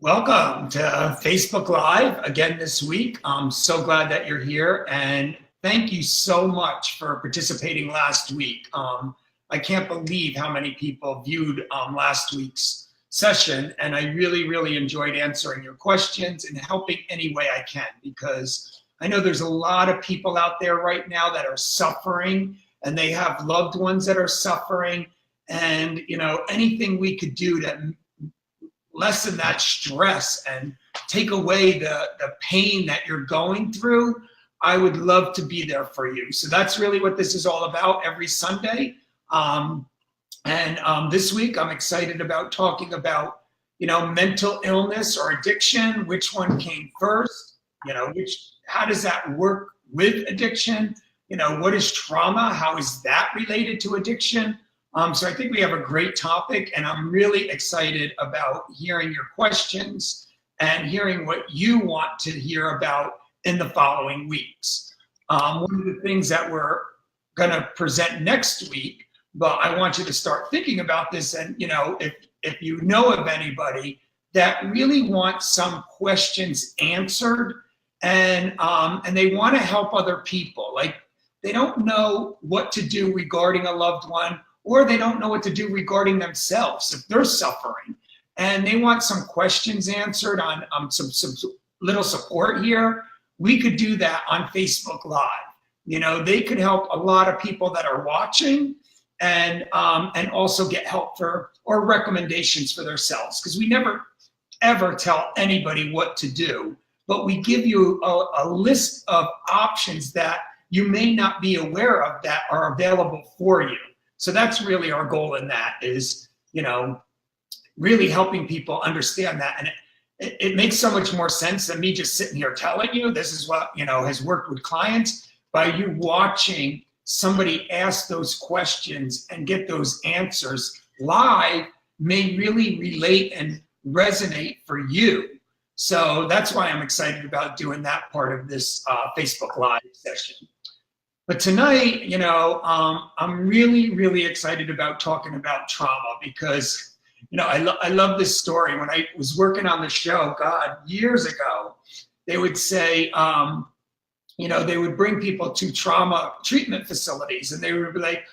Welcome to Facebook Live again this week. I'm so glad that you're here, and thank you so much for participating last week. I can't believe how many people viewed last week's session, and I really enjoyed answering your questions and helping any way I can, because I know there's a lot of people out there right now that are suffering, and they have loved ones that are suffering, and anything we could do to lessen that stress and take away the pain that you're going through, I would love to be there for you. So that's really what this is all about every Sunday. This week I'm excited about talking about, mental illness or addiction, which one came first, how does that work with addiction? What is trauma? How is that related to addiction? So I think we have a great topic, and I'm really excited about hearing your questions and hearing what you want to hear about in the following weeks. One of the things that we're going to present next week, but I want you to start thinking about this, and if you know of anybody that really wants some questions answered, and they want to help other people, like they don't know what to do regarding a loved one, or they don't know what to do regarding themselves if they're suffering, and they want some questions answered on some little support here, we could do that on Facebook Live. They could help a lot of people that are watching, and also get help or recommendations for themselves, because we never ever tell anybody what to do, but we give you a list of options that you may not be aware of that are available for you. So that's really our goal in that, is, really helping people understand that. And it makes so much more sense than me just sitting here telling you this is what, has worked with clients. By you watching somebody ask those questions and get those answers live may really relate and resonate for you. So that's why I'm excited about doing that part of this Facebook Live session. But tonight, I'm really excited about talking about trauma, because, I love this story. When I was working on the show, God, years ago, they would say, they would bring people to trauma treatment facilities, and they would be like,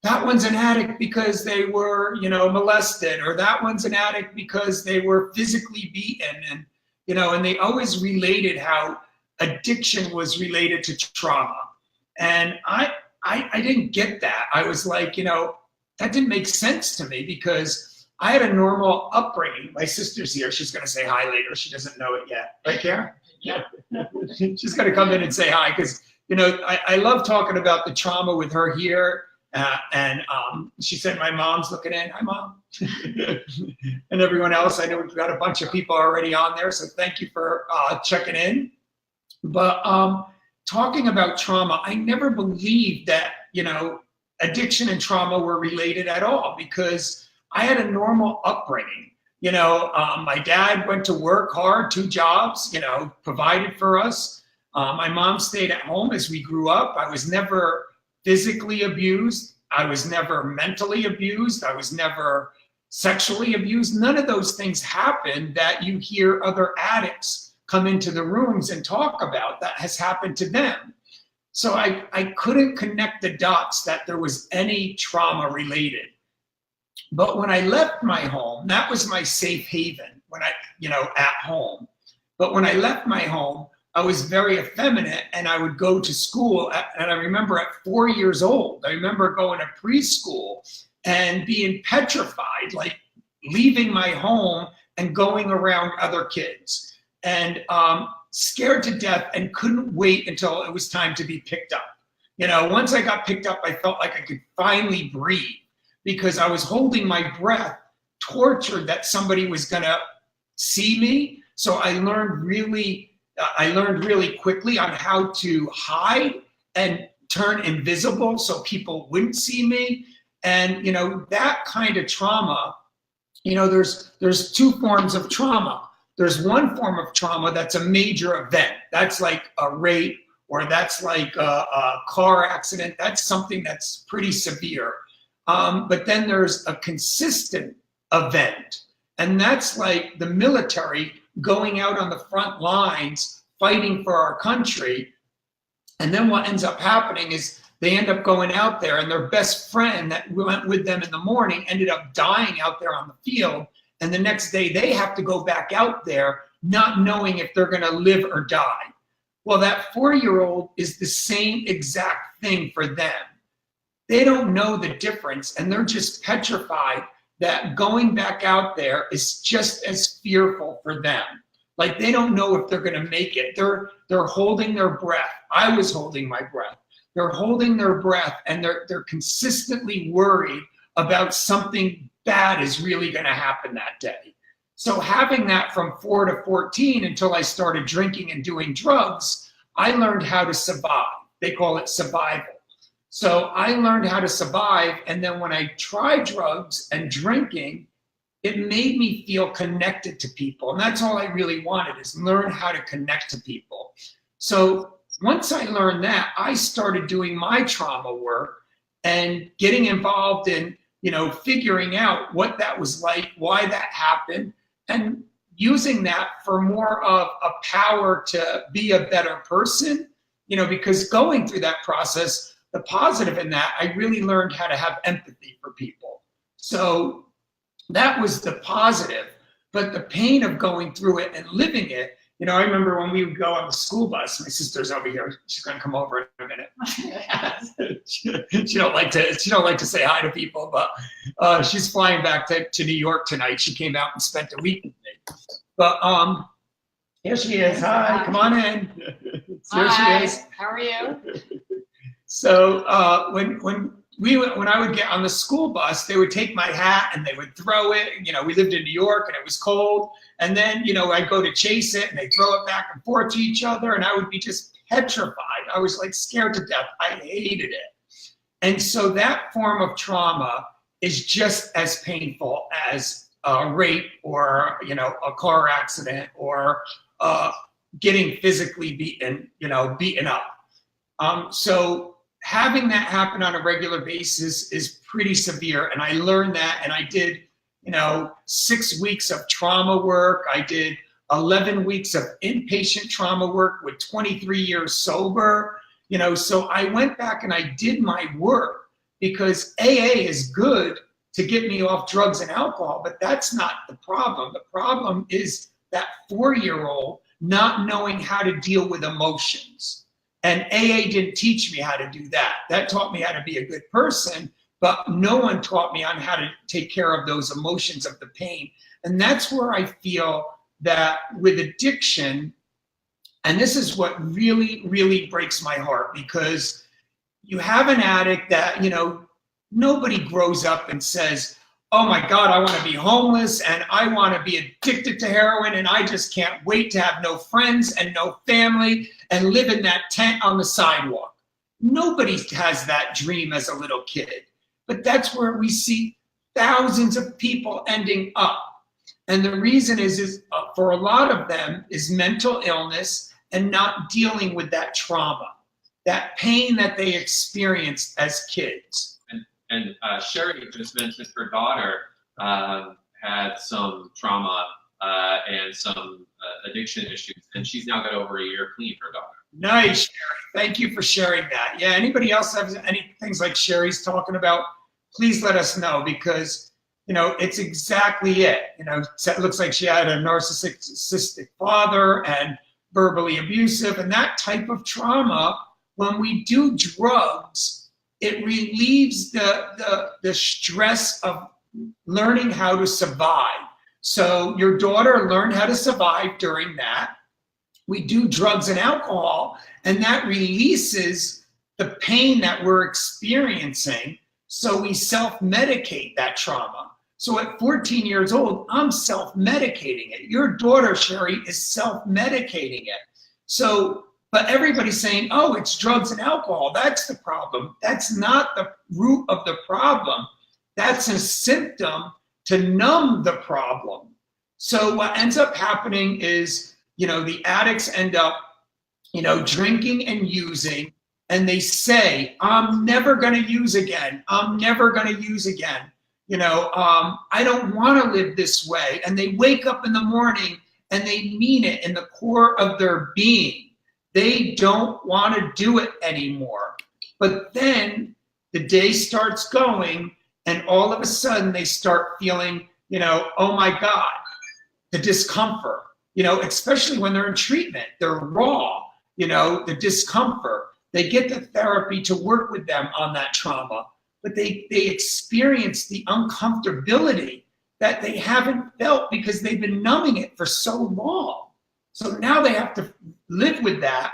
that one's an addict because they were, molested, or that one's an addict because they were physically beaten. And, and they always related how addiction was related to trauma. And I didn't get that. I was like, that didn't make sense to me, because I had a normal upbringing. My sister's here. She's going to say hi later. She doesn't know it yet. Right, Karen? Yeah. She's going to come in and say hi, because, I love talking about the trauma with her here. And she said, my mom's looking in. Hi, Mom. And everyone else. I know we've got a bunch of people already on there, so thank you for checking in. But talking about trauma, I never believed that, addiction and trauma were related at all, because I had a normal upbringing. My dad went to work hard, 2 jobs, provided for us. My mom stayed at home as we grew up. I was never physically abused. I was never mentally abused. I was never sexually abused. None of those things happened that you hear other addicts come into the rooms and talk about that has happened to them. So I couldn't connect the dots that there was any trauma related. But when I left my home, that was my safe haven when at home. But when I left my home, I was very effeminate, and I would go to school. And I remember at 4 years old, I remember going to preschool and being petrified, like leaving my home and going around other kids. And scared to death, and couldn't wait until it was time to be picked up. Once I got picked up, I felt like I could finally breathe, because I was holding my breath, tortured that somebody was gonna see me. So I learned really quickly on how to hide and turn invisible so people wouldn't see me. And that kind of trauma, there's 2 forms of trauma. There's one form of trauma that's a major event. That's like a rape, or that's like a car accident. That's something that's pretty severe. But then there's a consistent event. And that's like the military going out on the front lines, fighting for our country. And then what ends up happening is they end up going out there, and their best friend that went with them in the morning ended up dying out there on the field. And the next day they have to go back out there not knowing if they're going to live or die. Well, that 4-year-old is the same exact thing for them. They don't know the difference, and they're just petrified that going back out there is just as fearful for them. Like, they don't know if they're going to make it. They're holding their breath. I was holding my breath. They're holding their breath, and they're consistently worried about something bad is really going to happen that day. So having that from 4 to 14 until I started drinking and doing drugs, I learned how to survive. They call it survival. So I learned how to survive, and then when I tried drugs and drinking, it made me feel connected to people. And that's all I really wanted, is learn how to connect to people. So once I learned that, I started doing my trauma work and getting involved in, figuring out what that was like, why that happened, and using that for more of a power to be a better person, because going through that process, the positive in that, I really learned how to have empathy for people. So that was the positive, but the pain of going through it and living it, I remember when we would go on the school bus. My sister's over here. She's going to come over in a minute. she don't like to say hi to people, but she's flying back to New York tonight. She came out and spent a week with me. But here she is. Hi, come on in. Here she is. How are you? So when I would get on the school bus, they would take my hat and they would throw it. We lived in New York and it was cold. And then, I'd go to chase it and they'd throw it back and forth to each other. And I would be just petrified. I was like scared to death. I hated it. And so that form of trauma is just as painful as a rape or, a car accident or getting physically beaten up. So having that happen on a regular basis is pretty severe. And I learned that, and I did, 6 weeks of trauma work. I did 11 weeks of inpatient trauma work with 23 years sober. So I went back and I did my work, because AA is good to get me off drugs and alcohol, but that's not the problem. The problem is that 4-year-old not knowing how to deal with emotions. And AA didn't teach me how to do that. That taught me how to be a good person, but no one taught me on how to take care of those emotions of the pain. And that's where I feel that with addiction, and this is what really, really breaks my heart, because you have an addict that, nobody grows up and says, oh my God, I want to be homeless and I want to be addicted to heroin and I just can't wait to have no friends and no family and live in that tent on the sidewalk. Nobody has that dream as a little kid, but that's where we see thousands of people ending up. And the reason is for a lot of them is mental illness and not dealing with that trauma, that pain that they experienced as kids. And Sherry just mentioned her daughter had some trauma and some addiction issues, and she's now got over a year clean, her daughter. Nice, Sherry. Thank you for sharing that. Yeah, anybody else have any things like Sherry's talking about, please let us know, because, it's exactly it. It looks like she had a narcissistic father and verbally abusive, and that type of trauma, when we do drugs, it relieves the stress of learning how to survive. So your daughter learned how to survive during that. We do drugs and alcohol, and that releases the pain that we're experiencing. So we self-medicate that trauma. So at 14 years old, I'm self-medicating it. Your daughter, Sherry, is self-medicating it. So, but everybody's saying, oh, it's drugs and alcohol. That's the problem. That's not the root of the problem. That's a symptom to numb the problem. So what ends up happening is, the addicts end up, drinking and using, and they say, I'm never going to use again. I'm never going to use again. I don't want to live this way. And they wake up in the morning and they mean it in the core of their being. They don't want to do it anymore. But then the day starts going and all of a sudden they start feeling, oh my God, the discomfort, especially when they're in treatment, they're raw, the discomfort. They get the therapy to work with them on that trauma, but they experience the uncomfortability that they haven't felt because they've been numbing it for so long. So now they have to live with that,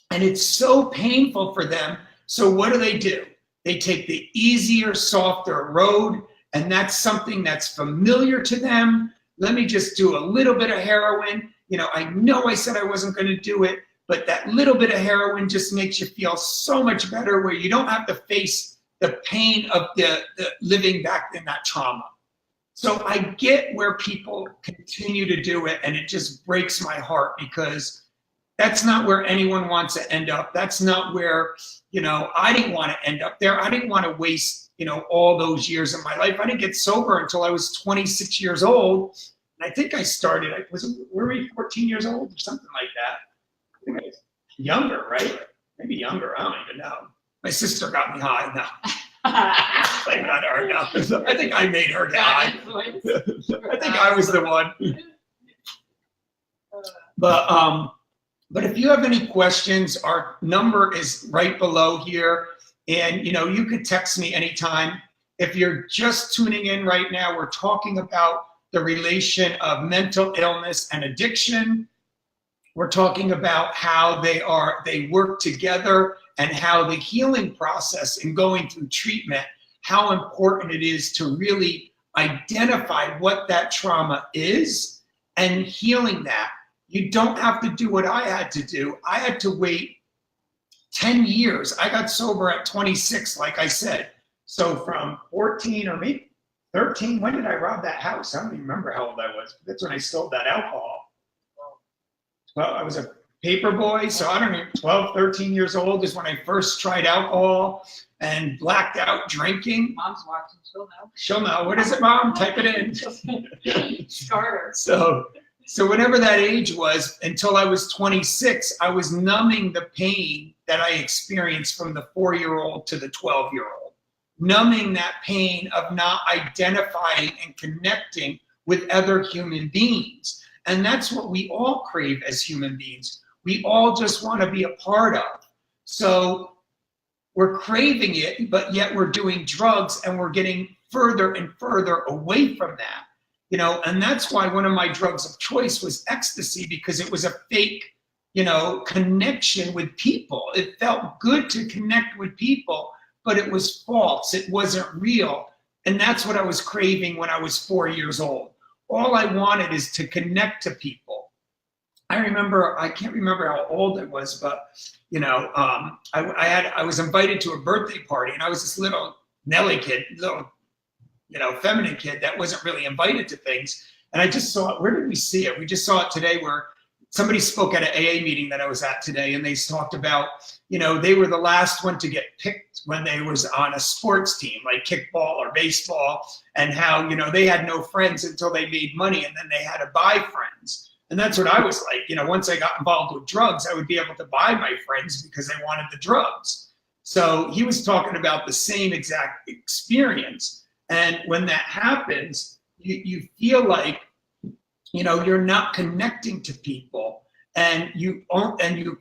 and it's so painful for them. So what do? They take the easier, softer road, and that's something that's familiar to them. Let me just do a little bit of heroin. I know I said I wasn't going to do it, but that little bit of heroin just makes you feel so much better, where you don't have to face the pain of the living back in that trauma. So I get where people continue to do it, and it just breaks my heart, because that's not where anyone wants to end up. That's not where, I didn't want to end up there. I didn't want to waste, all those years of my life. I didn't get sober until I was 26 years old. And I think I started, were we 14 years old or something like that? I think I was younger, right? Maybe younger, I don't even know. My sister got me high, no. Blame it on her, no. I think I made her get high. I think I was the one. But if you have any questions, our number is right below here. And, you could text me anytime. If you're just tuning in right now, we're talking about the relation of mental illness and addiction. We're talking about how they work together, and how the healing process in going through treatment, how important it is to really identify what that trauma is and healing that. You don't have to do what I had to do. I had to wait 10 years. I got sober at 26, like I said. So from 14 or maybe 13, when did I rob that house? I don't even remember how old I was. That's when I stole that alcohol. Well, I was a paper boy, so I don't know, 12, 13 years old is when I first tried alcohol and blacked out drinking. Mom's watching, she'll know. She'll know. What is it, Mom? Type it in. Starter. So whatever that age was, until I was 26, I was numbing the pain that I experienced from the 4-year-old to the 12-year-old. Numbing that pain of not identifying and connecting with other human beings. And that's what we all crave as human beings. We all just want to be a part of. So we're craving it, but yet we're doing drugs and we're getting further and further away from that. And that's why one of my drugs of choice was ecstasy, because it was a fake, connection with people. It felt good to connect with people, but it was false. It wasn't real. And that's what I was craving when I was 4 years old. All I wanted is to connect to people. I can't remember how old I was, but, I was invited to a birthday party, and I was this little Nelly kid, little, feminine kid that wasn't really invited to things. And I just saw it. Where did we see it? We just saw it today, where somebody spoke at an AA meeting that I was at today, and they talked about, they were the last one to get picked when they was on a sports team, like kickball or baseball, and how, they had no friends until they made money, and then they had to buy friends. And that's what I was like. Once I got involved with drugs, I would be able to buy my friends because they wanted the drugs. So he was talking about the same exact experience. And when that happens, you feel like, you're not connecting to people, and you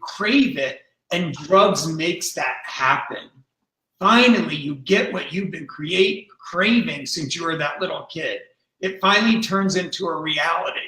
crave it, and drugs makes that happen. Finally, you get what you've been craving since you were that little kid. It finally turns into a reality,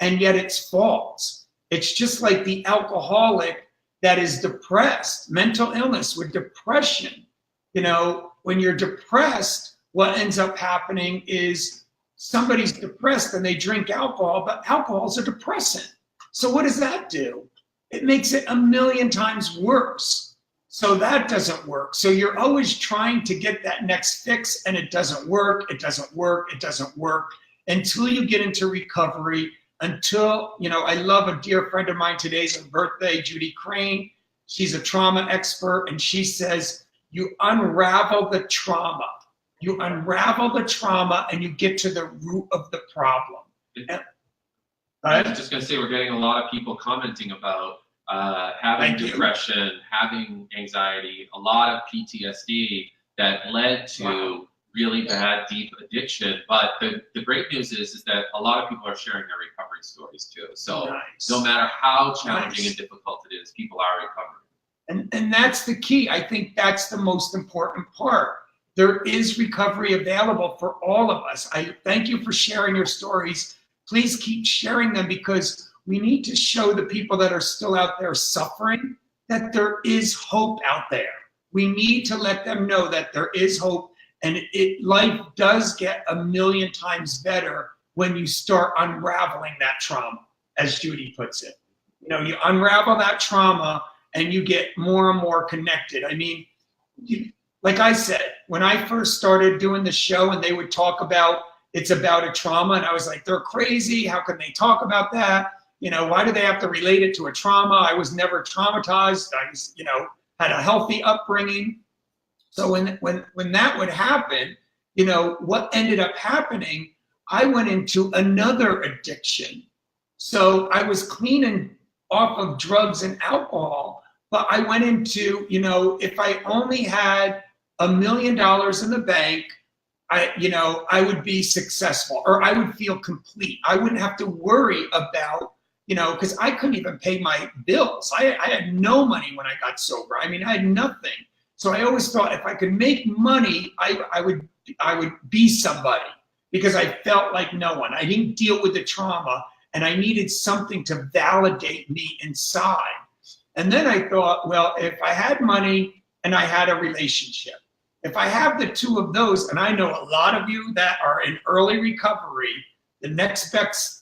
and yet it's false. It's just like the alcoholic that is depressed, mental illness with depression. When you're depressed, what ends up happening is somebody's depressed and they drink alcohol, but alcohol is a depressant. So what does that do? It makes it 1,000,000 times worse. So that doesn't work. So you're always trying to get that next fix, and it doesn't work, it doesn't work, it doesn't work, until you get into recovery, until, I love a dear friend of mine, today's her birthday, Judy Crane. She's a trauma expert, and she says, you unravel the trauma. You unravel the trauma and you get to the root of the problem. I was just going to say, we're getting a lot of people commenting about having depression, having anxiety, a lot of PTSD that led to really bad, deep addiction. But the great news is that a lot of people are sharing their recovery stories too. So no matter how challenging and difficult it is, people are recovering. And that's the key. I think that's the most important part. There is recovery available for all of us. I thank you for sharing your stories. Please keep sharing them, because we need to show the people that are still out there suffering that there is hope out there. We need to let them know that there is hope, and life does get a million times better when you start unraveling that trauma, as Judy puts it. You know, you unravel that trauma and you get more and more connected. I mean, like I said, when I first started doing the show and they would talk about it's about a trauma, and I was like, they're crazy. How can they talk about that? You know, why do they have to relate it to a trauma? I was never traumatized. I was, you know, had a healthy upbringing. So when that would happen, you know, what ended up happening, I went into another addiction. So I was cleaning off of drugs and alcohol, but I went into, you know, if I only had $1 million in the bank, I would be successful, or I would feel complete. I wouldn't have to worry about, you know, because I couldn't even pay my bills. I had no money when I got sober. I mean, I had nothing. So I always thought if I could make money, I would be somebody, because I felt like no one. I didn't deal with the trauma, and I needed something to validate me inside. And then I thought, well, if I had money and I had a relationship, if I have the two of those, and I know a lot of you that are in early recovery, the next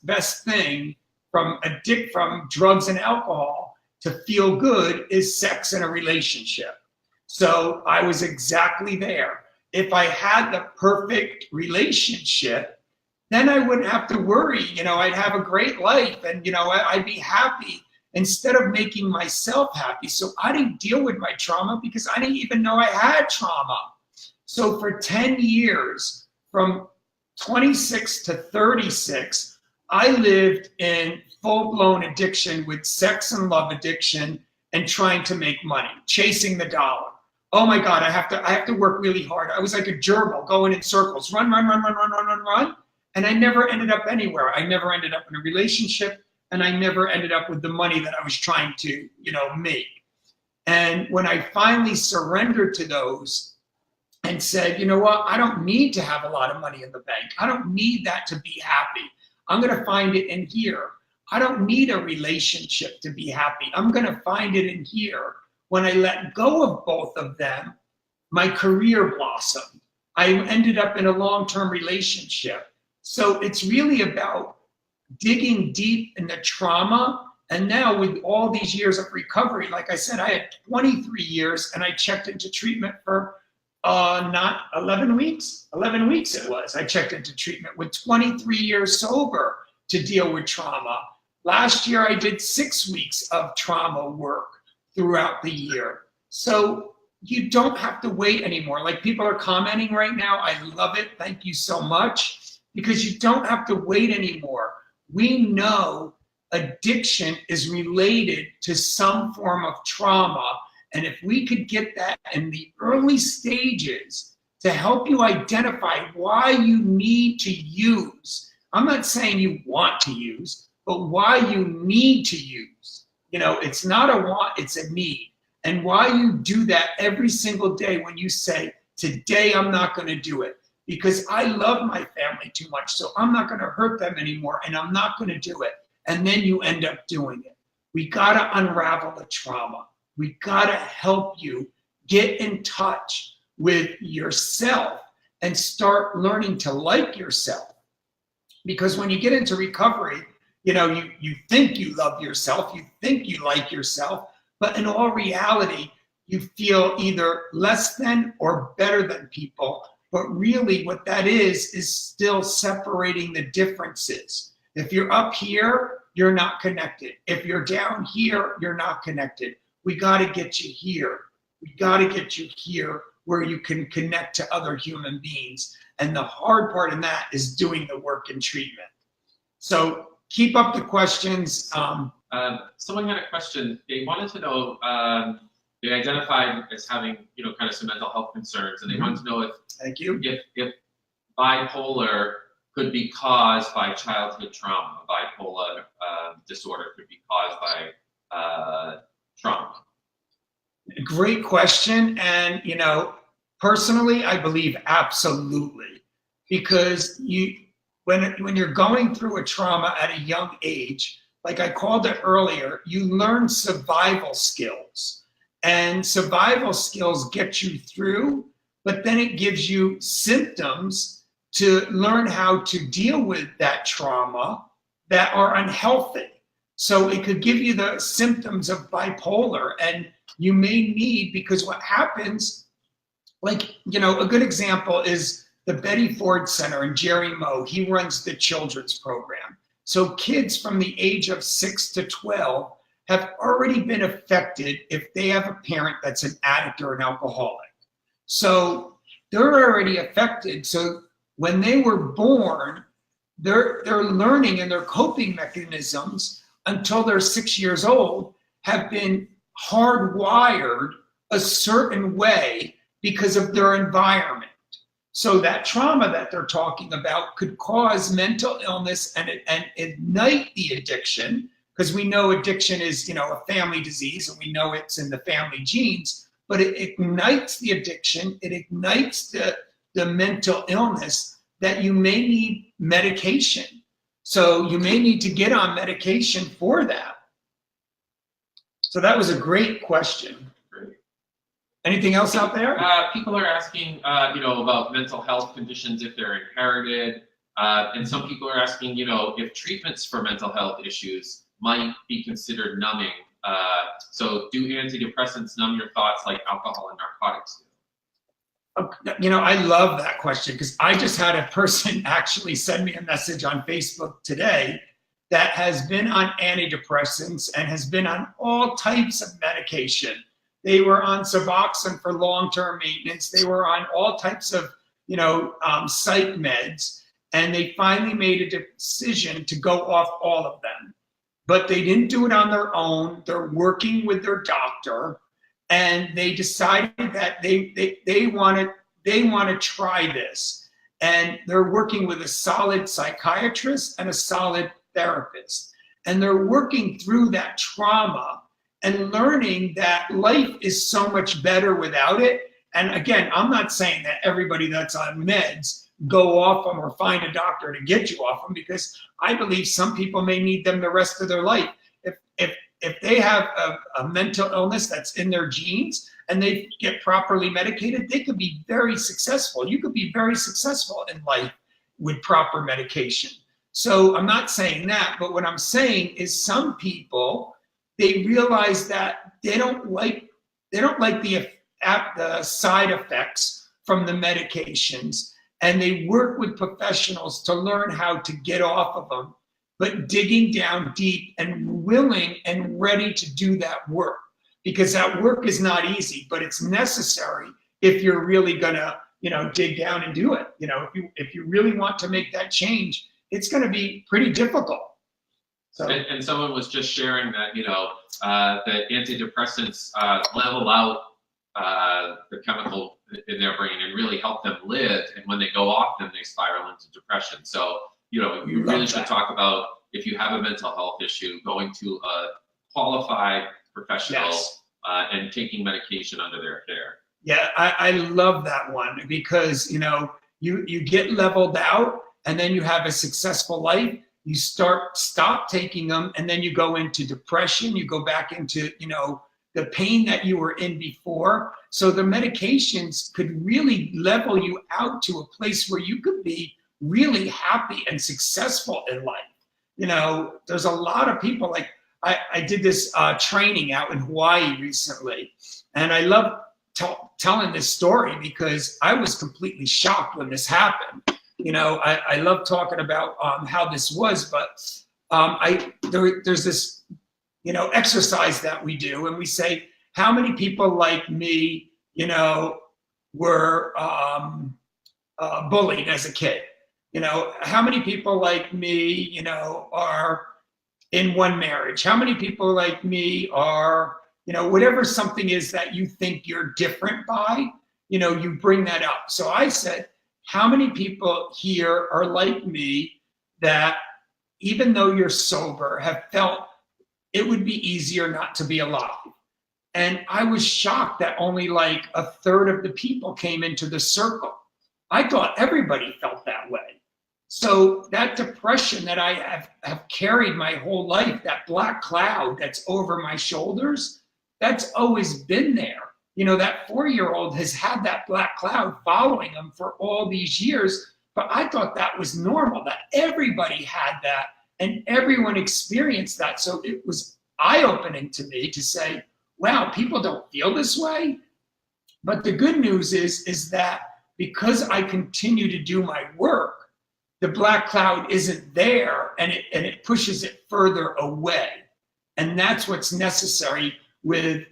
best thing from drugs and alcohol to feel good is sex and a relationship. So I was exactly there. If I had the perfect relationship, then I wouldn't have to worry. You know, I'd have a great life, and, you know, I'd be happy instead of making myself happy. So I didn't deal with my trauma because I didn't even know I had trauma. So for 10 years, from 26 to 36, I lived in full-blown addiction with sex and love addiction and trying to make money, chasing the dollar. Oh my God, I have to work really hard. I was like a gerbil going in circles, run. And I never ended up anywhere. I never ended up in a relationship, and I never ended up with the money that I was trying to, you know, make. And when I finally surrendered to those and said, you know what, I don't need to have a lot of money in the bank. I don't need that to be happy. I'm going to find it in here. I don't need a relationship to be happy. I'm going to find it in here. When I let go of both of them, my career blossomed. I ended up in a long-term relationship. So it's really about digging deep in the trauma. And now with all these years of recovery, like I said, I had 23 years, and I checked into treatment for not 11 weeks. 11 weeks it was. I checked into treatment with 23 years sober to deal with trauma. Last year I did 6 weeks of trauma work throughout the year. So you don't have to wait anymore. Like, people are commenting right now. I love it. Thank you so much. Because you don't have to wait anymore. We know addiction is related to some form of trauma. And if we could get that in the early stages to help you identify why you need to use, I'm not saying you want to use, but why you need to use. You know, it's not a want, it's a need. And why you do that every single day when you say, today I'm not going to do it because I love my family too much, so I'm not going to hurt them anymore, and I'm not going to do it. And then you end up doing it. We got to unravel the trauma. We got to help you get in touch with yourself and start learning to like yourself. Because when you get into recovery, you know, you think you love yourself, you think you like yourself, but in all reality, you feel either less than or better than people. But really what that is still separating the differences. If you're up here, you're not connected. If you're down here, you're not connected. We got to get you here. We got to get you here where you can connect to other human beings. And the hard part in that is doing the work in treatment. So keep up the questions. Someone had a question. They wanted to know, they identified as having, kind of some mental health concerns, and they wanted to know if, Thank you. If bipolar could be caused by childhood trauma. Bipolar disorder could be caused by trauma. Great question. And, personally, I believe absolutely. Because when you're going through a trauma at a young age, like I called it earlier, you learn survival skills. And survival skills get you through, but then it gives you symptoms to learn how to deal with that trauma that are unhealthy. So it could give you the symptoms of bipolar, and you may need, because what happens, a good example is the Betty Ford Center, and Jerry Moe, he runs the children's program. So kids from the age of 6 to 12 have already been affected if they have a parent that's an addict or an alcoholic. So they're already affected. So when they were born, their learning and their coping mechanisms until they're 6 years old have been hardwired a certain way because of their environment. So that trauma that they're talking about could cause mental illness and ignite the addiction, because we know addiction is, a family disease, and we know it's in the family genes, but it ignites the addiction, it ignites the mental illness that you may need medication. So you may need to get on medication for that. So that was a great question. Great. Anything else out there? People are asking, about mental health conditions, if they're inherited. And some people are asking, if treatments for mental health issues might be considered numbing. So do antidepressants numb your thoughts like alcohol and narcotics do? I love that question, because I just had a person actually send me a message on Facebook today that has been on antidepressants and has been on all types of medication. They were on Suboxone for long-term maintenance. They were on all types of, psych meds, and they finally made a decision to go off all of them. But they didn't do it on their own. They're working with their doctor, and they decided that they want to try this. And they're working with a solid psychiatrist and a solid therapist. And they're working through that trauma and learning that life is so much better without it. And again, I'm not saying that everybody that's on meds go off them or find a doctor to get you off them, because I believe some people may need them the rest of their life. If they have a mental illness that's in their genes and they get properly medicated, they could be very successful. You could be very successful in life with proper medication. So I'm not saying that, but what I'm saying is some people, they realize that they don't like the side effects from the medications, and they work with professionals to learn how to get off of them, but digging down deep and willing and ready to do that work, because that work is not easy, but it's necessary if you're really gonna, dig down and do it. If you really want to make that change, it's gonna be pretty difficult. So. And someone was just sharing that, that antidepressants level out the chemical in their brain and really help them live. And when they go off them, they spiral into depression. So, you really should talk about, if you have a mental health issue, going to a qualified professional, yes, and taking medication under their care. Yeah, I love that one, because, you get leveled out and then you have a successful life. You stop taking them, and then you go into depression. You go back into, the pain that you were in before. So the medications could really level you out to a place where you could be really happy and successful in life. There's a lot of people, like I did this training out in Hawaii recently, and I love telling this story because I was completely shocked when this happened. I love talking about how this was, but there's this, exercise that we do, and we say, how many people like me, were bullied as a kid? You know, how many people like me, you know, are in one marriage? How many people like me are, you know, whatever something is that you think you're different by, you know, you bring that up. So I said, how many people here are like me that even though you're sober have felt it would be easier not to be alive? And I was shocked that only like a third of the people came into the circle. I thought everybody felt that way. So that depression that I have carried my whole life, that black cloud that's over my shoulders, that's always been there. You know, that 4-year-old has had that black cloud following him for all these years, but I thought that was normal, that everybody had that and everyone experienced that. So it was eye-opening to me to say, wow, people don't feel this way. But the good news is that because I continue to do my work, the black cloud isn't there, and it pushes it further away. And that's what's necessary with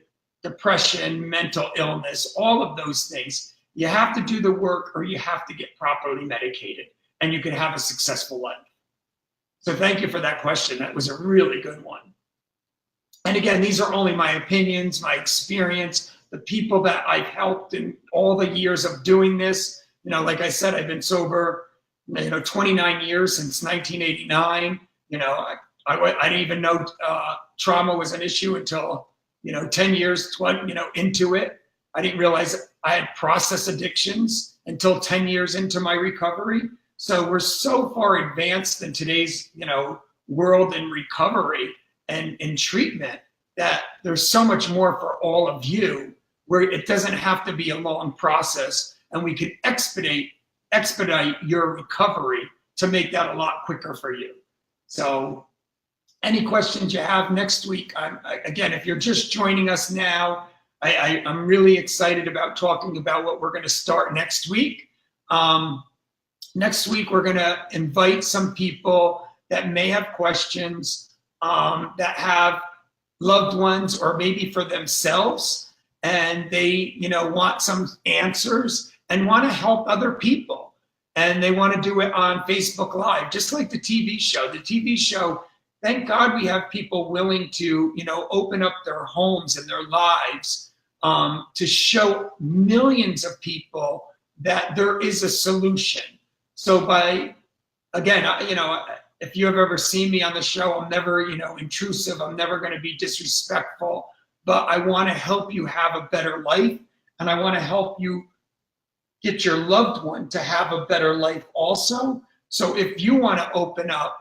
depression, mental illness, all of those things. You have to do the work or you have to get properly medicated, and you can have a successful life. So thank you for that question. That was a really good one. And again, these are only my opinions, my experience, the people that I've helped in all the years of doing this. You know, like I said, I've been sober, 29 years since 1989. You know, I didn't even know trauma was an issue until, 10 years, into it. I didn't realize I had process addictions until 10 years into my recovery. So we're so far advanced in today's, world in recovery and in treatment that there's so much more for all of you, where it doesn't have to be a long process, and we can expedite your recovery to make that a lot quicker for you. So any questions you have next week, again, if you're just joining us now, I'm really excited about talking about what we're going to start next week. Next week, we're going to invite some people that may have questions, that have loved ones or maybe for themselves, and they, want some answers and want to help other people. And they want to do it on Facebook Live, just like the TV show. The TV show, thank God we have people willing to, open up their homes and their lives to show millions of people that there is a solution. So again, if you have ever seen me on the show, I'm never, intrusive. I'm never going to be disrespectful, but I want to help you have a better life, and I want to help you get your loved one to have a better life also. So if you want to open up,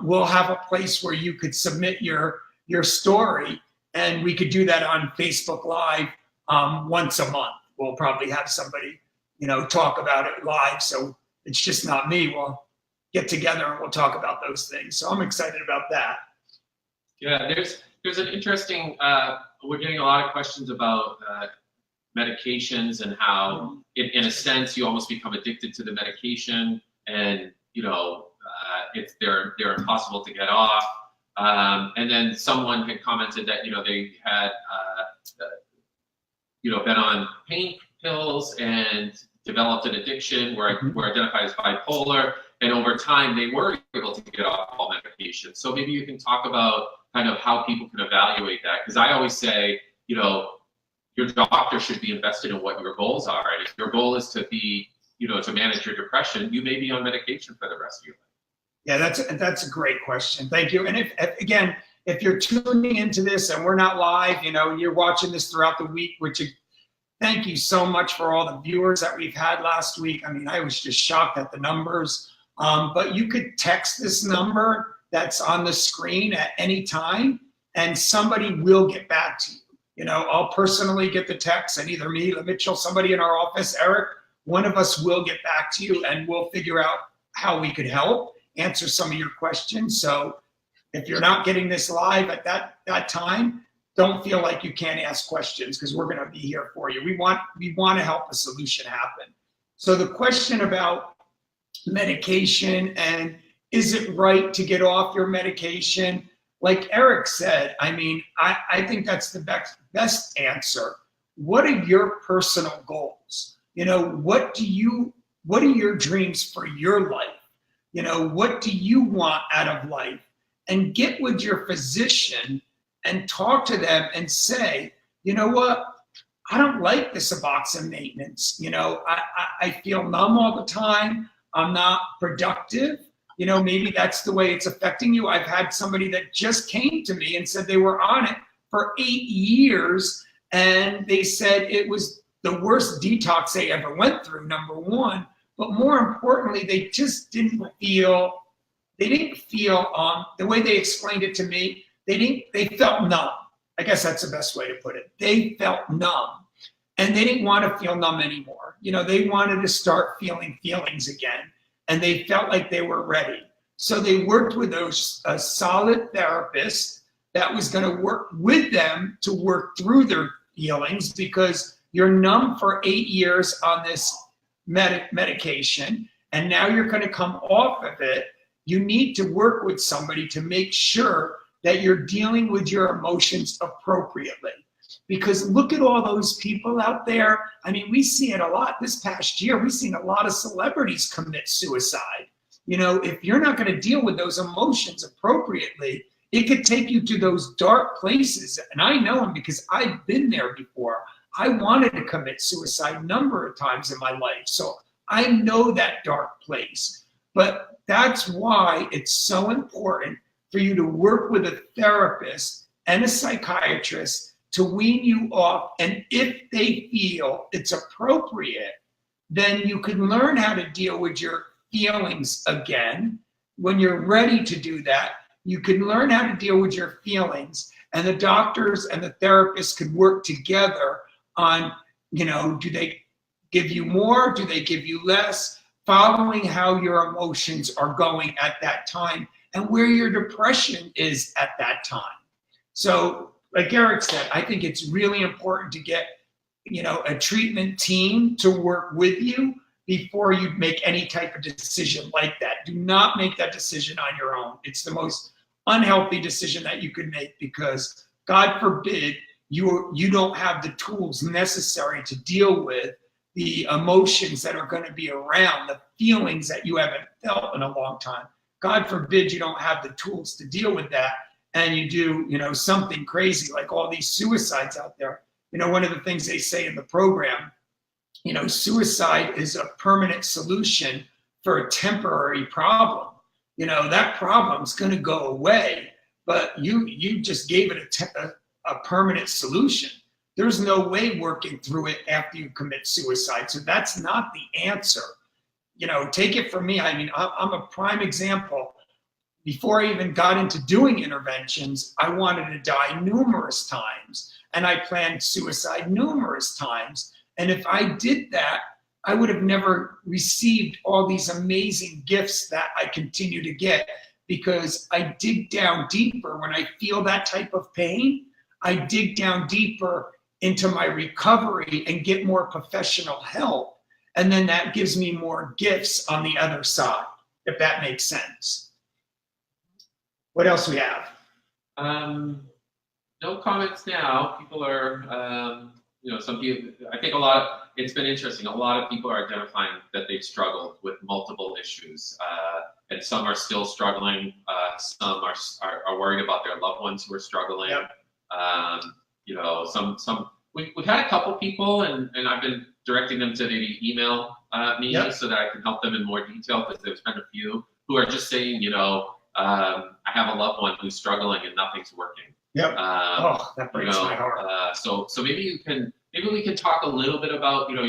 we'll have a place where you could submit your story, and we could do that on Facebook Live once a month. We'll probably have somebody, talk about it live. So it's just not me. We'll get together and we'll talk about those things. So I'm excited about that. Yeah, there's an interesting, we're getting a lot of questions about medications and how, in a sense, you almost become addicted to the medication, and they're impossible to get off. And then someone had commented that they had been on pain pills and developed an addiction, were identified as bipolar, and over time they were able to get off all medication. So maybe you can talk about kind of how people can evaluate that, because I always say, your doctor should be invested in what your goals are. And if your goal is to be, to manage your depression, you may be on medication for the rest of your life. Yeah, that's a great question. Thank you. And if you're tuning into this and we're not live, you're watching this throughout the week, thank you so much for all the viewers that we've had last week. I mean, I was just shocked at the numbers. But you could text this number that's on the screen at any time, and somebody will get back to you. I'll personally get the text, and either me, Mitchell, somebody in our office, Eric, one of us will get back to you, and we'll figure out how we could help answer some of your questions. So if you're not getting this live at that time, don't feel like you can't ask questions, because we're going to be here for you. We want to help a solution happen. So the question about medication and is it right to get off your medication? Like Eric said, I mean, I think that's the best answer. what are your personal goals? You know, what are your dreams for your life? You know, what do you want out of life? And get with your physician and talk to them and say, you know what? I don't like the Suboxone maintenance. You know, I feel numb all the time. I'm not productive. You know, maybe that's the way it's affecting you. I've had somebody that just came to me and said they were on it for 8 years, and they said it was the worst detox they ever went through, number one. But more importantly, they just didn't feel, the way they explained it to me, they felt numb. I guess that's the best way to put it. They felt numb, and they didn't want to feel numb anymore. You know, they wanted to start feeling feelings again, and they felt like they were ready. So they worked with a solid therapist that was going to work with them to work through their feelings, because you're numb for 8 years on this medication, and now you're going to come off of it. You need to work with somebody to make sure that you're dealing with your emotions appropriately. Because look at all those people out there. I mean, we see it a lot this past year. We've seen a lot of celebrities commit suicide. You know, if you're not going to deal with those emotions appropriately, it could take you to those dark places. And I know them because I've been there before. I wanted to commit suicide a number of times in my life. So I know that dark place. But that's why it's so important for you to work with a therapist and a psychiatrist to wean you off. And if they feel it's appropriate, then you can learn how to deal with your feelings again. When you're ready to do that, you can learn how to deal with your feelings, and the doctors and the therapists could work together on, you know, do they give you more? Do they give you less? Following how your emotions are going at that time and where your depression is at that time. So, like Eric said, I think it's really important to get, you know, a treatment team to work with you before you make any type of decision like that. Do not make that decision on your own. It's the most unhealthy decision that you could make, because God forbid you don't have the tools necessary to deal with the emotions that are going to be around, the feelings that you haven't felt in a long time. God forbid you don't have the tools to deal with that, and you do, you know, something crazy like all these suicides out there. You know, one of the things they say in the program, you know, suicide is a permanent solution for a temporary problem. You know, that problem's going to go away, but you just gave it a permanent solution. There's no way working through it after you commit suicide. So that's not the answer. You know, take it from me. I mean, I'm a prime example. Before I even got into doing interventions, I wanted to die numerous times, and I planned suicide numerous times. And if I did that, I would have never received all these amazing gifts that I continue to get, because I dig down deeper. When I feel that type of pain, I dig down deeper into my recovery and get more professional help. And then that gives me more gifts on the other side, if that makes sense. What else we have? No comments now. People are, you know, some people, I think it's been interesting. A lot of people are identifying that they've struggled with multiple issues, and some are still struggling. Some are worried about their loved ones who are struggling. Yep. You know, we've had a couple people, and I've been directing them to maybe email me, yep, so that I can help them in more detail, because there's been a few who are just saying, you know, I have a loved one who's struggling and nothing's working. Yep. That breaks my heart. So maybe we can talk a little bit about, you know,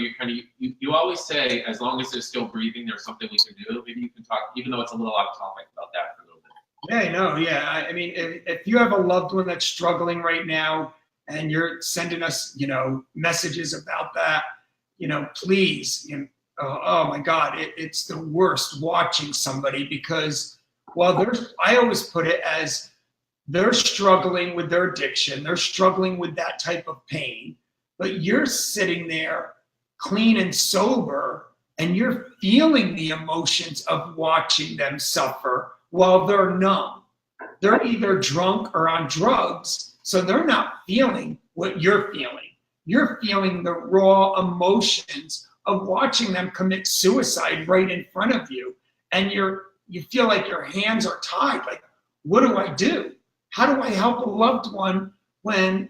you always say, as long as they're still breathing, there's something we can do. Maybe you can talk, even though it's a little off topic, about that for a little bit. Yeah, no, yeah. I mean, if you have a loved one that's struggling right now, and you're sending us, you know, messages about that, you know, please, you know, oh my God, it's the worst watching somebody, because, well, I always put it as they're struggling with their addiction, they're struggling with that type of pain, but you're sitting there clean and sober, and you're feeling the emotions of watching them suffer while they're numb. They're either drunk or on drugs, so they're not feeling what you're feeling. you're feeling the raw emotions of watching them commit suicide right in front of you. And you feel like your hands are tied. Like, what do I do? How do I help a loved one when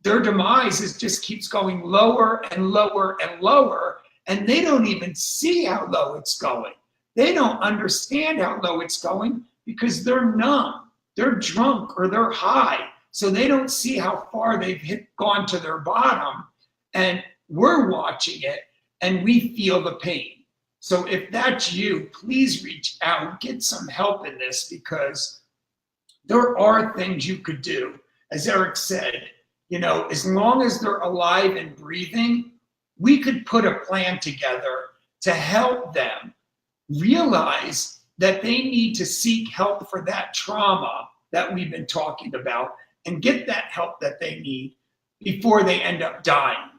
their demise just keeps going lower and lower and lower, and they don't even see how low it's going. They don't understand how low it's going because they're numb, they're drunk, or they're high. So they don't see how far they've gone to their bottom, and we're watching it and we feel the pain. So if that's you, please reach out, get some help in this, because there are things you could do. As Eric said, as long as they're alive and breathing, we could put a plan together to help them realize that they need to seek help for that trauma that we've been talking about and get that help that they need before they end up dying.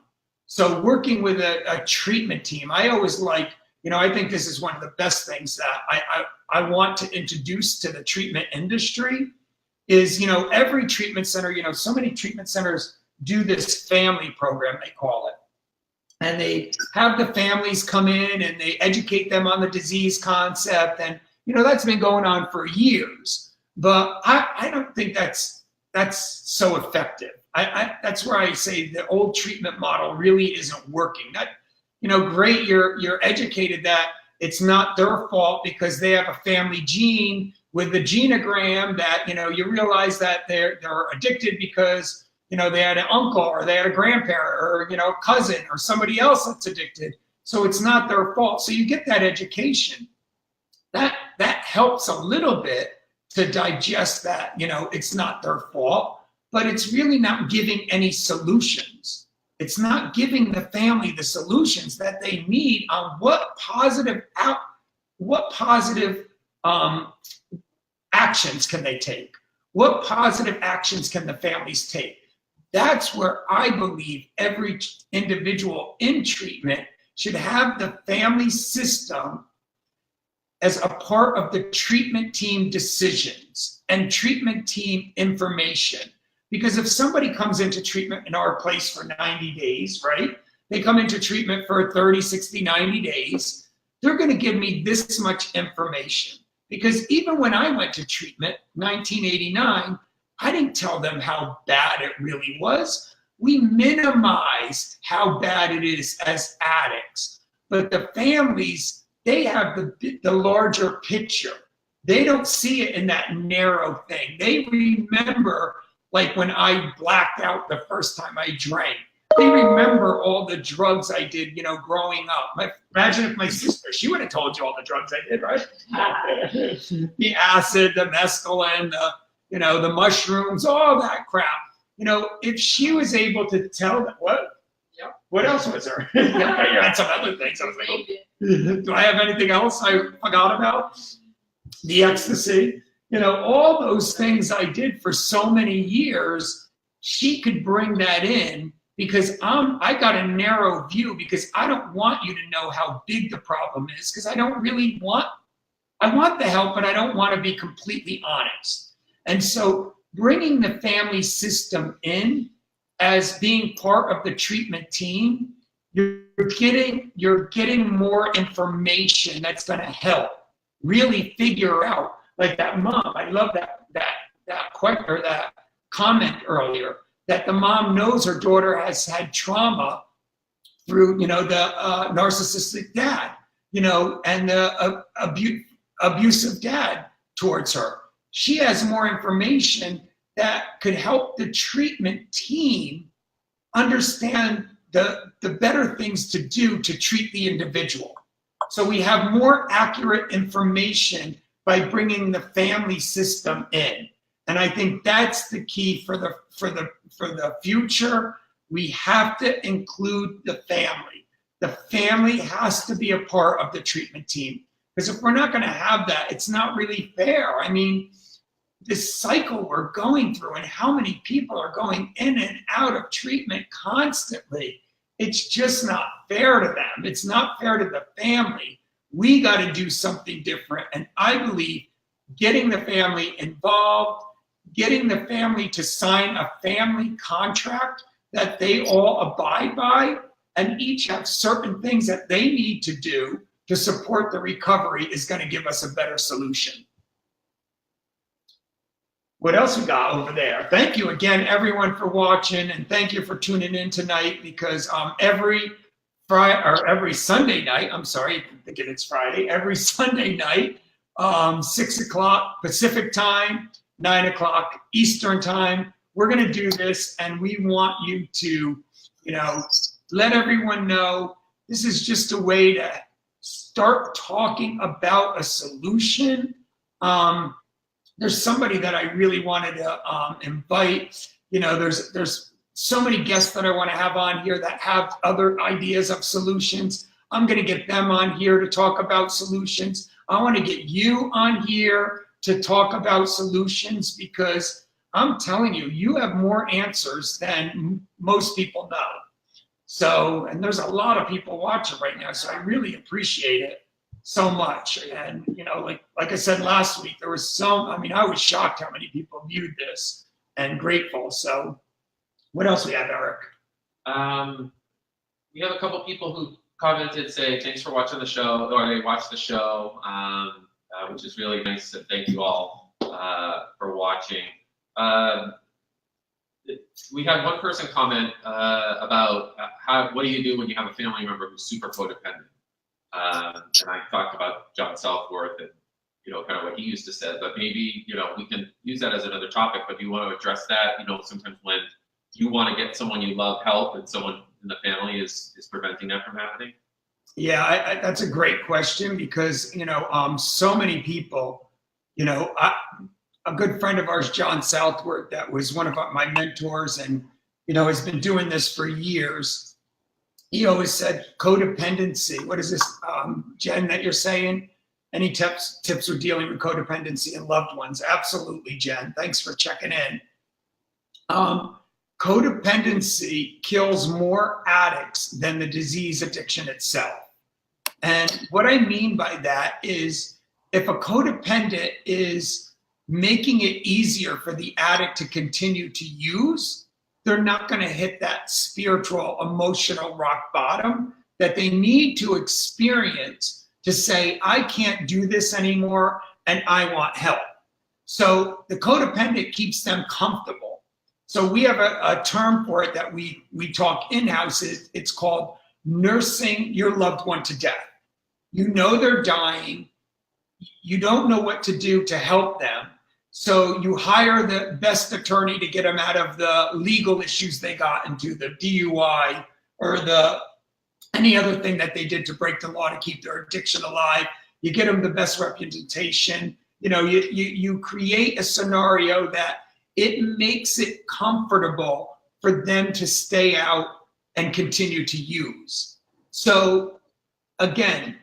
So working with a treatment team, I always like, I think this is one of the best things that I want to introduce to the treatment industry is, every treatment center, so many treatment centers do this family program, they call it. And they have the families come in and they educate them on the disease concept. And, that's been going on for years. But I don't think that's so effective. That's where I say the old treatment model really isn't working. That, great, you're educated that it's not their fault because they have a family gene with the genogram that, you realize that they're addicted because, they had an uncle or they had a grandparent or, cousin or somebody else that's addicted. So it's not their fault. So you get that education. That helps a little bit to digest that, it's not their fault, but it's really not giving any solutions. It's not giving the family the solutions that they need on what positive actions can they take? What positive actions can the families take? That's where I believe every individual in treatment should have the family system as a part of the treatment team decisions and treatment team information. Because if somebody comes into treatment in our place for 90 days, right? They come into treatment for 30, 60, 90 days, they're gonna give me this much information. Because even when I went to treatment, 1989, I didn't tell them how bad it really was. We minimized how bad it is as addicts. But the families, they have the larger picture. They don't see it in that narrow thing. They remember, like when I blacked out the first time I drank. They remember all the drugs I did, growing up. Imagine if my sister, she would have told you all the drugs I did, right? The acid, the mescaline, the mushrooms, all that crap. If she was able to tell them, what? Yep. What else was there? You had some other things. I was like, do I have anything else I forgot about? The ecstasy. All those things I did for so many years, she could bring that in because I got a narrow view because I don't want you to know how big the problem is because I don't really I want the help, but I don't want to be completely honest. And so bringing the family system in as being part of the treatment team, you're getting more information that's going to help really figure out, like that mom. I love that comment earlier, that the mom knows her daughter has had trauma through, the narcissistic dad, and the abusive dad towards her. She has more information that could help the treatment team understand the better things to do to treat the individual. So we have more accurate information by bringing the family system in. And I think that's the key for the future. We have to include the family. The family has to be a part of the treatment team. Because if we're not going to have that, it's not really fair. I mean, this cycle we're going through and how many people are going in and out of treatment constantly, it's just not fair to them. It's not fair to the family. We got to do something different. And I believe getting the family involved, getting the family to sign a family contract that they all abide by and each have certain things that they need to do to support the recovery is going to give us a better solution. What else we got over there? Thank you again, everyone, for watching, and thank you for tuning in tonight, because every Sunday night, I'm sorry, I'm thinking it's Friday, every Sunday night, 6 o'clock Pacific time, 9 o'clock Eastern time, we're going to do this, and we want you to, let everyone know this is just a way to start talking about a solution. There's somebody that I really wanted to invite. There's so many guests that I want to have on here that have other ideas of solutions. I'm going to get them on here to talk about solutions. I want to get you on here to talk about solutions, because I'm telling you, you have more answers than most people know. So, and there's a lot of people watching right now, so I really appreciate it so much. And, like I said last week, there was I was shocked how many people viewed this, and grateful. So what else we have, Eric? We have a couple people who commented, say, thanks for watching the show, or they watched the show, which is really nice. And thank you all for watching. We had one person comment about what do you do when you have a family member who's super codependent? And I talked about John Southworth and, kind of what he used to say, but maybe, we can use that as another topic, but do you want to address that? Sometimes when you want to get someone you love help and someone in the family is preventing that from happening? Yeah, that's a great question, because, so many people, a good friend of ours, John Southworth, that was one of my mentors and, has been doing this for years. He always said codependency. What is this, Jen, that you're saying? Any tips for dealing with codependency in loved ones? Absolutely, Jen. Thanks for checking in. Codependency kills more addicts than the disease addiction itself. And what I mean by that is, if a codependent is making it easier for the addict to continue to use, they're not going to hit that spiritual, emotional rock bottom that they need to experience to say, I can't do this anymore and I want help. So the codependent keeps them comfortable. So we have a term for it that we talk in-house. It's called nursing your loved one to death. They're dying. You don't know what to do to help them. So you hire the best attorney to get them out of the legal issues they got into, the DUI or any other thing that they did to break the law to keep their addiction alive. You get them the best representation. You create a scenario that it makes it comfortable for them to stay out and continue to use. So again,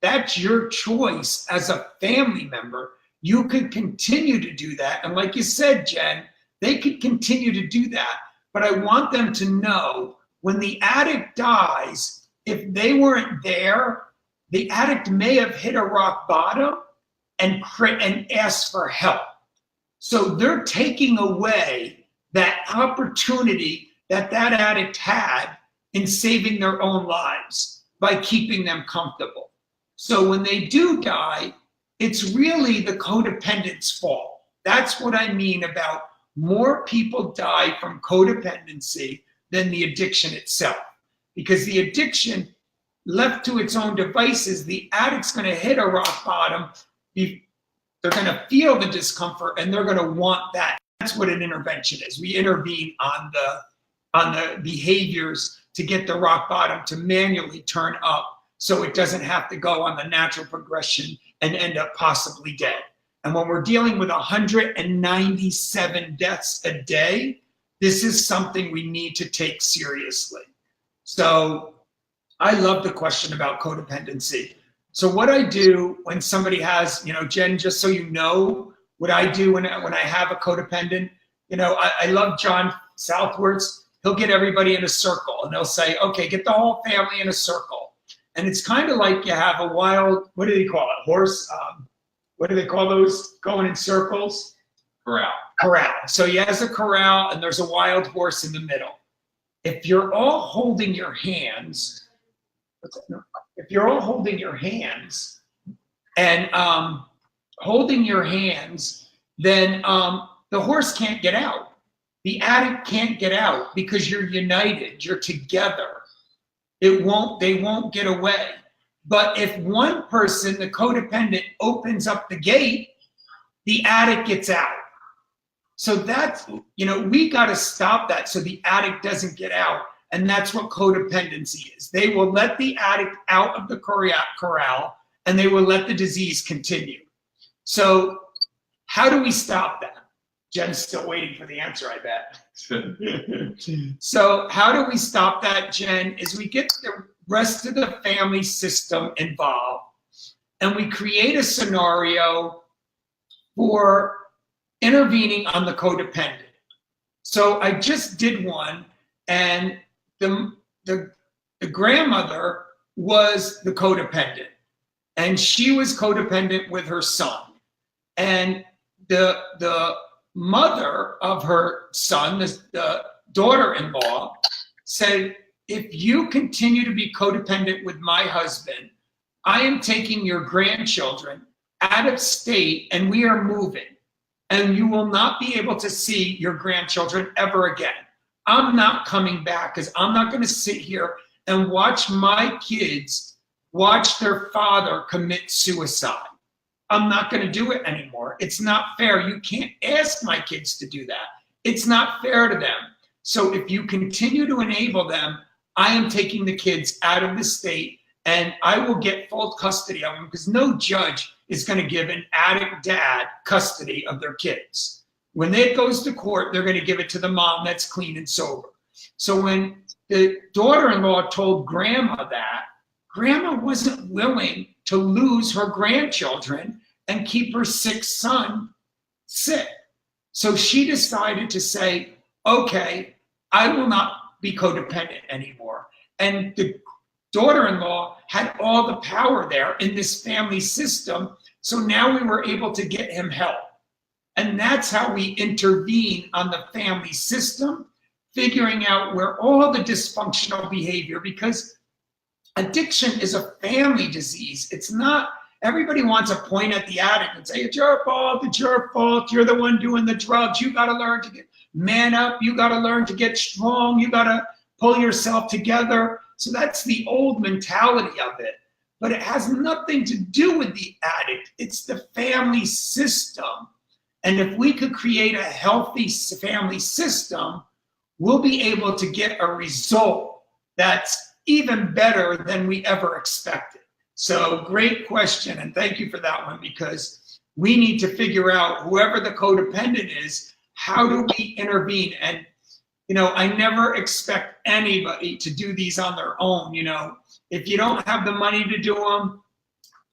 that's your choice as a family member. You could continue to do that. And like you said, Jen, they could continue to do that. But I want them to know, when the addict dies, if they weren't there, the addict may have hit a rock bottom and asked for help. So they're taking away that opportunity that addict had in saving their own lives by keeping them comfortable. So when they do die, it's really the codependent's fault. That's what I mean about more people die from codependency than the addiction itself. Because the addiction, left to its own devices, the addict's going to hit a rock bottom. They're going to feel the discomfort and they're going to want that. That's what an intervention is. We intervene on the behaviors to get the rock bottom to manually turn up, so it doesn't have to go on the natural progression and end up possibly dead. And when we're dealing with 197 deaths a day, this is something we need to take seriously. So I love the question about codependency. So what I do when somebody has, Jen, just so you know, what I do when I have a codependent, I love John Southworth's. He'll get everybody in a circle and they'll say, okay, get the whole family in a circle. And it's kind of like you have a wild, what do they call it? Horse? What do they call those going in circles? Corral. Corral. So he has a corral and there's a wild horse in the middle. if you're all holding your hands, and holding your hands, then the horse can't get out. The addict can't get out because you're united, you're together. They won't get away. But if one person, the codependent, opens up the gate, the addict gets out. So that's, we got to stop that so the addict doesn't get out. And that's what codependency is. They will let the addict out of the corral and they will let the disease continue. So how do we stop that? Jen's still waiting for the answer, I bet. So how do we stop that, Jen, is we get the rest of the family system involved and we create a scenario for intervening on the codependent. So I just did one, and the grandmother was the codependent, and she was codependent with her son. And the mother of her son, the daughter-in-law, said, if you continue to be codependent with my husband, I am taking your grandchildren out of state and we are moving. And you will not be able to see your grandchildren ever again. I'm not coming back because I'm not going to sit here and watch my kids watch their father commit suicide. I'm not going to do it anymore. It's not fair. You can't ask my kids to do that. It's not fair to them. So if you continue to enable them, I am taking the kids out of the state and I will get full custody of them because no judge is going to give an addict dad custody of their kids. When it goes to court, they're going to give it to the mom that's clean and sober. So when the daughter-in-law told grandma that, grandma wasn't willing to lose her grandchildren and keep her sick son sick. So she decided to say, okay, I will not be codependent anymore. And the daughter-in-law had all the power there in this family system. So now we were able to get him help. And that's how we intervene on the family system, figuring out where all the dysfunctional behavior, because addiction is a family disease. It's not, everybody wants to point at the addict and say, it's your fault, you're the one doing the drugs, you gotta learn to get man up, you gotta learn to get strong, you gotta pull yourself together. So that's the old mentality of it. But it has nothing to do with the addict, it's the family system. And if we could create a healthy family system, we'll be able to get a result that's even better than we ever expected. So great question, and thank you for that one, because we need to figure out, whoever the codependent is, how do we intervene? And I never expect anybody to do these on their own. If you don't have the money to do them,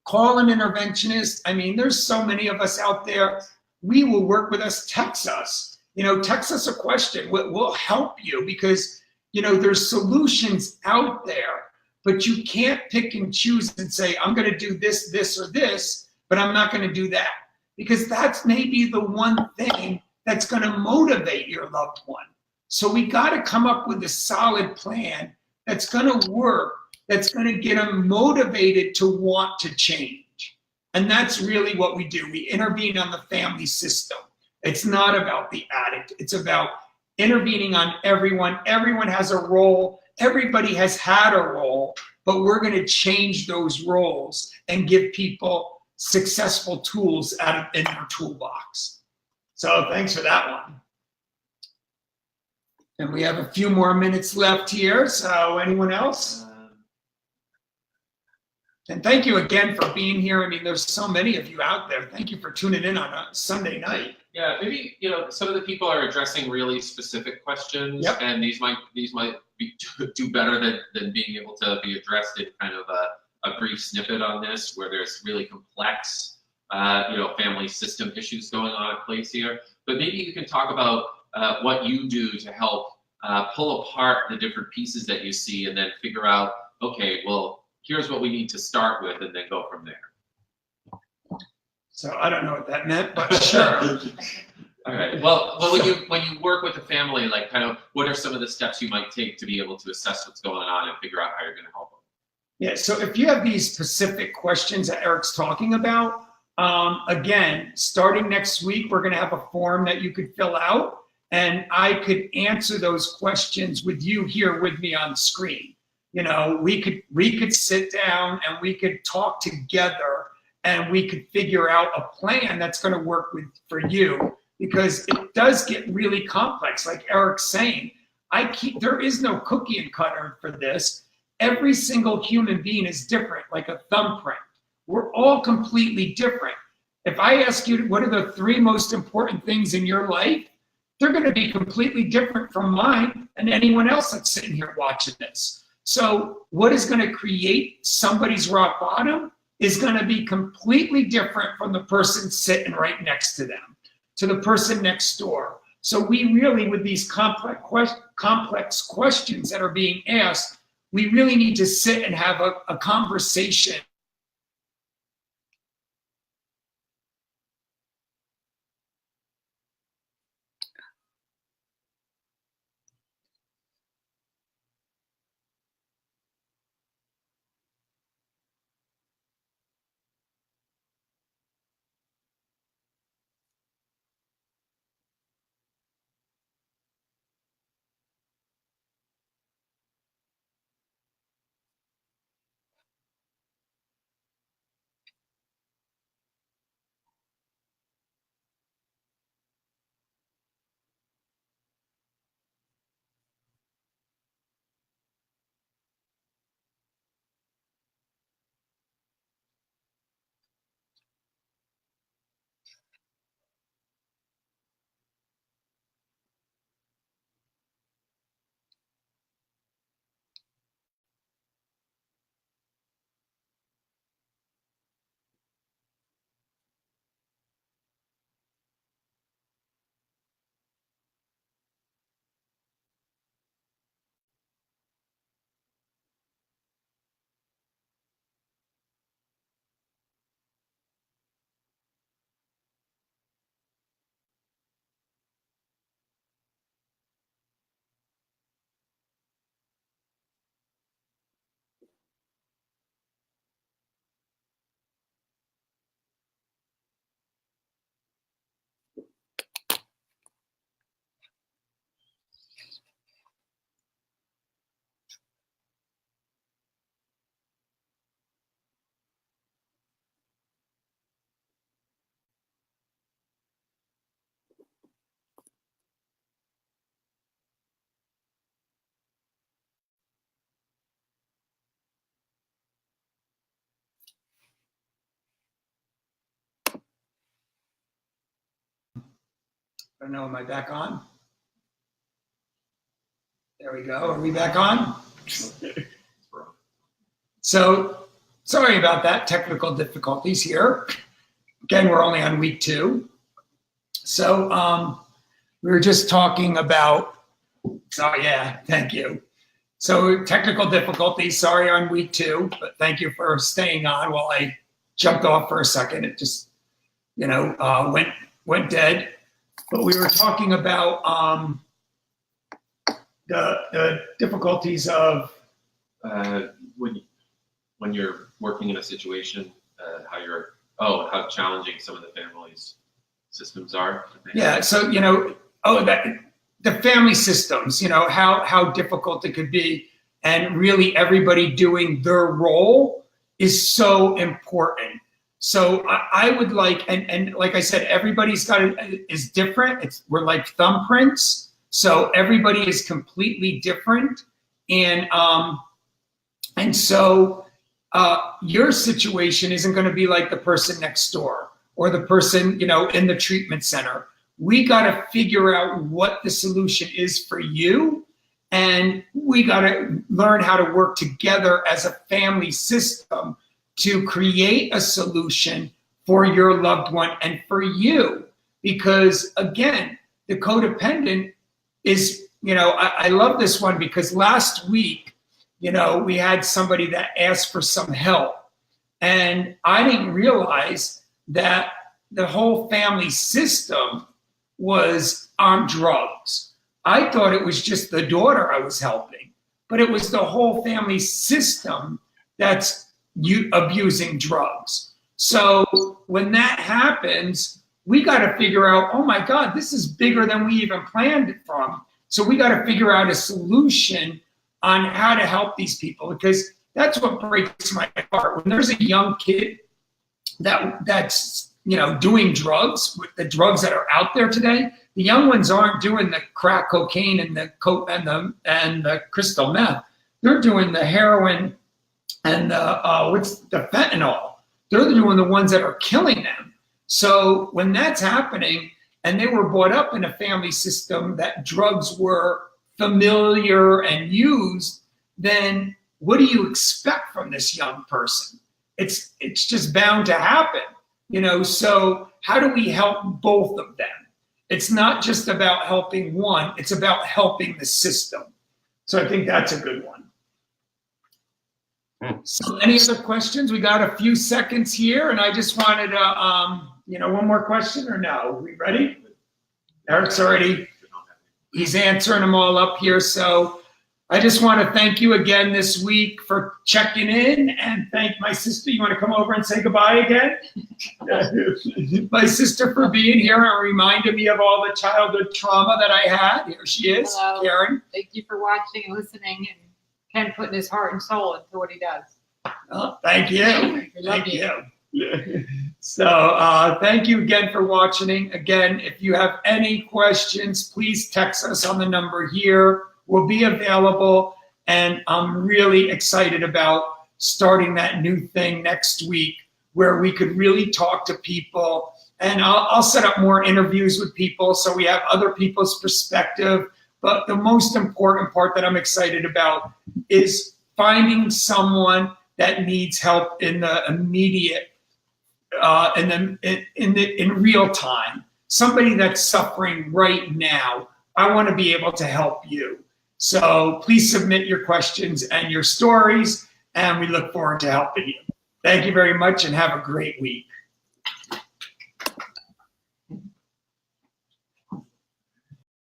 call an interventionist. I mean, there's so many of us out there. We will work with us, text us. Text us a question. We'll help you because, there's solutions out there, but you can't pick and choose and say, I'm going to do this, this, or this, but I'm not going to do that. Because that's maybe the one thing that's going to motivate your loved one. So we got to come up with a solid plan that's going to work, that's going to get them motivated to want to change. And that's really what we do. We intervene on the family system. It's not about the addict. It's about intervening on everyone. Everyone has a role. Everybody has had a role, but we're going to change those roles and give people successful tools in their toolbox. So thanks for that one. And we have a few more minutes left here. So anyone else? And thank you again for being here. I mean, there's so many of you out there. Thank you for tuning in on a Sunday night. Yeah, maybe some of the people are addressing really specific questions, yep. And these might do better than being able to be addressed in kind of a brief snippet on this, where there's really complex, family system issues going on at place here. But maybe you can talk about what you do to help pull apart the different pieces that you see, and then figure out, okay, well, here's what we need to start with, and then go from there. So I don't know what that meant, but sure. All right. Well, when you work with a family, like kind of, what are some of the steps you might take to be able to assess what's going on and figure out how you're going to help them? Yeah. So if you have these specific questions that Eric's talking about, again, starting next week, we're going to have a form that you could fill out, and I could answer those questions with you here with me on screen. You know, we could sit down and we could talk together, and we could figure out a plan that's going to work for you, because it does get really complex. Like Eric's saying, there is no cookie and cutter for this. Every single human being is different, like a thumbprint. We're all completely different. If I ask you what are the 3 most important things in your life, they're going to be completely different from mine and anyone else that's sitting here watching this. So what is going to create somebody's rock bottom is going to be completely different from the person sitting right next to them, to the person next door. So we really, with these complex questions that are being asked, we really need to sit and have a conversation. I don't know, am I back on? There we go. Are we back on? So, sorry about that, technical difficulties here. Again, we're only on week 2. So, we were just talking about, oh yeah, thank you. So, technical difficulties, sorry on week 2, but thank you for staying on while I jumped off for a second. It just, went dead. But we were talking about the difficulties of when you're working in a situation, how challenging some of the family's systems are. Yeah. So the family systems, how difficult it could be, and really everybody doing their role is so important. So I would like, and like I said, everybody's is different. We're like thumbprints. So everybody is completely different. And so your situation isn't going to be like the person next door or the person, in the treatment center. We got to figure out what the solution is for you. And we got to learn how to work together as a family system to create a solution for your loved one and for you. Because again, the codependent is, I love this one because last week, we had somebody that asked for some help. And I didn't realize that the whole family system was on drugs. I thought it was just the daughter I was helping, but it was the whole family system that's abusing drugs. So when that happens, we got to figure out, oh my God, this is bigger than we even planned it from. So we got to figure out a solution on how to help these people, because that's what breaks my heart. When there's a young kid that's doing drugs, with the drugs that are out there today, the young ones aren't doing the crack cocaine and the coke and the crystal meth. They're doing the heroin and the fentanyl. They're doing the ones that are killing them. So when that's happening, and they were brought up in a family system that drugs were familiar and used, then what do you expect from this young person? It's just bound to happen, so how do we help both of them? It's not just about helping one, it's about helping the system. So I think that's a good one. So any other questions? We got a few seconds here, and I just wanted to, one more question or no? Are we ready? Eric's already, he's answering them all up here. So I just want to thank you again this week for checking in, and thank my sister. You want to come over and say goodbye again? My sister for being here and reminding me of all the childhood trauma that I had. Here she is. Hello. Karen. Thank you for watching and listening, and Ken putting his heart and soul into what he does. Oh, thank you. We love Thank you. So thank you again for watching. Again, if you have any questions, please text us on the number here. We'll be available, and I'm really excited about starting that new thing next week where we could really talk to people, and I'll set up more interviews with people so we have other people's perspective. But the most important part that I'm excited about is finding someone that needs help in the immediate, in real time. Somebody that's suffering right now. I want to be able to help you. So please submit your questions and your stories, and we look forward to helping you. Thank you very much, and have a great week.